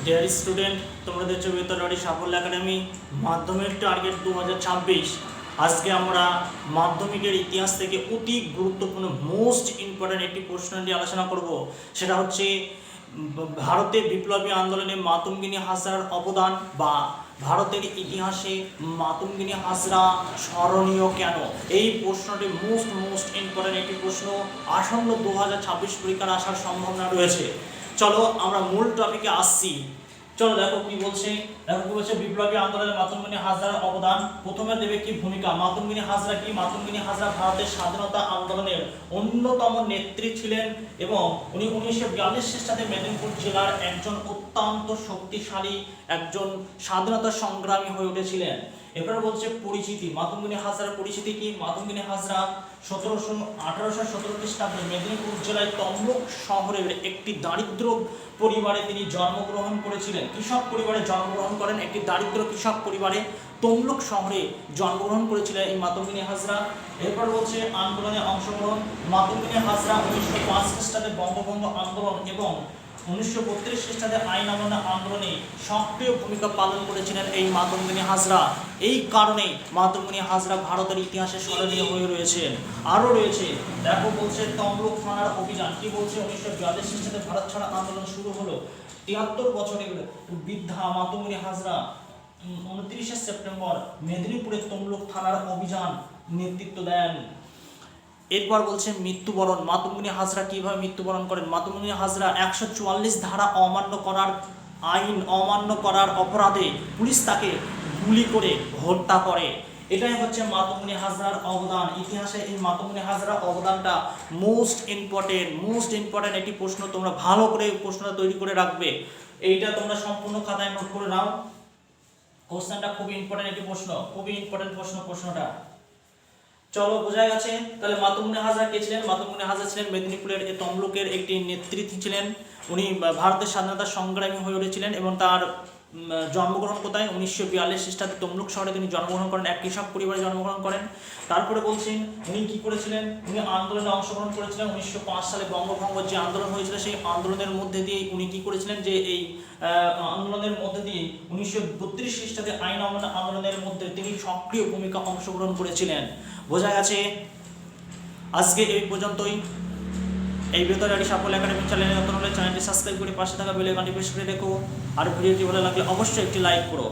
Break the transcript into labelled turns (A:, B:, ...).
A: Dear student, তোমরা দেখছো বেতনবাড়ি সাফল্য একাডেমি। মাধ্যমিক টার্গেট 2026। আজকে আমরা মাধ্যমিকের ইতিহাস থেকে অতি গুরুত্বপূর্ণ মোস্ট ইম্পর্ট্যান্ট একটি প্রশ্ন নিয়ে আলোচনা করব। সেটা হচ্ছে ভারতে বিপ্লবী আন্দোলনে মাতঙ্গিনী হাজরার অবদান, বা ভারতের ইতিহাসে মাতঙ্গিনী হাজরা স্মরণীয় কেন। এই প্রশ্নটি মোস্ট ইম্পর্ট্যান্ট একটি প্রশ্ন, আসন্ন 2026 পরীক্ষার আসার সম্ভাবনা রয়েছে। চলো আমরা মূল টপিকে আসছি। চলো দেখো কি বলছে। বিপ্লবী আন্দোলনে মাতঙ্গিনী হাজরার অবদান। প্রথমে দেবে কি ভূমিকা। মাতঙ্গিনী হাজরা কি? মাতঙ্গিনী হাজরা ভারতের স্বাধীনতা আন্দোলনের অন্যতম নেত্রী ছিলেন এবং উনি 1942 খ্রিস্টাব্দে মেদিনীপুর জেলার একজন অত্যন্ত শক্তিশালী একজন স্বাধীনতা সংগ্রামী হয়ে উঠেছিলেন। এরপরে বলছে পরিচিতি। মাতঙ্গিনী হাজরার পরিচিতি কি? মাতঙ্গিনী হাজরা 1817 খ্রিস্টাব্দে মেদিনীপুর জেলায় তমলুক শহরের একটি দারিদ্র পরিবারে তিনি জন্মগ্রহণ করেছিলেন। কৃষক পরিবারে জন্মগ্রহণ করেন, একটি দারিদ্র কৃষক পরিবারে তমলুক শহরে জন্মগ্রহণ করেছিলেন এই মাতঙ্গিনী হাজরা। এরপর বলছে আন্দোলনে অংশগ্রহণ। মাতঙ্গিনী হাজরা 1905 খ্রিস্টাব্দে বঙ্গবন্ধু আন্দোলন এবং 1932 খ্রিস্টাব্দে আইন অমান্য আন্দোলনে সক্রিয় ভূমিকা পালন করেছিলেন এই মাতঙ্গিনী হাজরা। এই কারণে মাতঙ্গিনী হাজরা ভারতের ইতিহাসে স্মরণীয় হয়ে রয়েছেন। আরও রয়েছে, দেখো বলছে তমলুক থানার অভিযান। কি বলছে? 1942 খ্রিস্টাব্দে ভারত ছাড়া আন্দোলন শুরু হলো। 73 বছরের বৃদ্ধা মাতঙ্গিনী হাজরা 29 সেপ্টেম্বর মেদিনীপুরে তমলুক থানার অভিযান নেতৃত্ব দেন। এরপর বলছে মৃত্যুবরণ। মাতঙ্গিনী হাজরা কিভাবে মৃত্যুবরণ করেন? মাতঙ্গিনী হাজরা 144 ধারা আইন অমান্য করার অপরাধে পুলিশ তাকে গুলি করে হত্যা করে। এটাই হচ্ছে মাতঙ্গিনী হাজরার অবদান। ইতিহাসে এই মাতঙ্গিনী হাজরার অবদানটা মোস্ট ইম্পর্টেন্ট একটি প্রশ্ন। তোমরা ভালো করে প্রশ্নটা তৈরি করে রাখবে। এইটা তোমরা সম্পূর্ণ খাতায় নোট করে নাও। কোশ্চেনটা খুবই ইম্পর্টেন্ট একটি প্রশ্ন, খুবই ইম্পর্টেন্ট প্রশ্নটা। চলো বোঝা গেছে। তাহলে মাতঙ্গিনী হাজরা কে ছিলেন? মাতঙ্গিনী হাজরা ছিলেন মেদিনীপুরের তমলুকের একটি নেতৃত্ব ছিলেন। উনি ভারতের স্বাধীনতা সংগ্রামী হয়ে উঠেছিলেন এবং তার জন্মগ্রহণ কোথায়? 1942 খ্রিস্টাব্দে তমলুক শহরে তিনি জন্মগ্রহণ করেন, এক কৃষক পরিবারে জন্মগ্রহণ করেন। তারপরে বলছেন উনি কি করেছিলেন? উনি আন্দোলনে অংশগ্রহণ করেছিলেন। 1905 সালে বঙ্গভঙ্গ যে আন্দোলন হয়েছিল সেই আন্দোলনের মধ্যে দিয়ে উনি কি করেছিলেন, যে এই আন্দোলনের মধ্যে দিয়ে 1932 খ্রিস্টাব্দে আইন অমান্য আন্দোলনের মধ্যে তিনি সক্রিয় ভূমিকা অংশগ্রহণ করেছিলেন। বোঝা গেছে? আজকে এই পর্যন্তই। এই বেতনবাড়ি সাফল্য একাডেমি চ্যানেলে নতুন হলে চ্যানেলটি সাবস্ক্রাইব করে পাশে থাকা বেল আইকনটি প্রেস করে রেখো। আর ভিডিওটি ভালো লাগলে অবশ্যই একটি লাইক করো।